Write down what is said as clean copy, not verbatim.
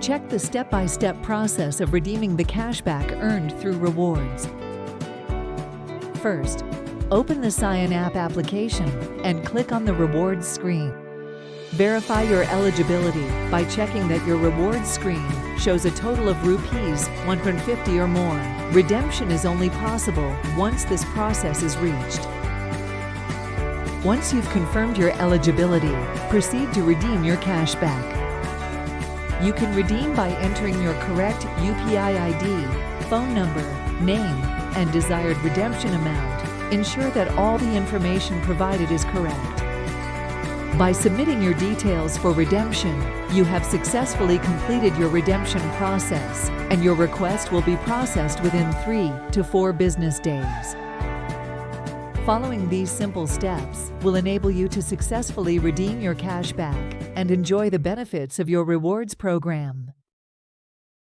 Check the step-by-step process of redeeming the cashback earned through rewards. First, open the SyenApp application and click on the rewards screen. Verify your eligibility by checking that your rewards screen shows a total of rupees 150 or more. Redemption is only possible once this process is reached. Once you've confirmed your eligibility, proceed to redeem your cashback. You can redeem by entering your correct UPI ID, phone number, name, and desired redemption amount. Ensure that all the information provided is correct. By submitting your details for redemption, you have successfully completed your redemption process, and your request will be processed within 3 to 4 business days. Following these simple steps will enable you to successfully redeem your cashback and enjoy the benefits of your rewards program.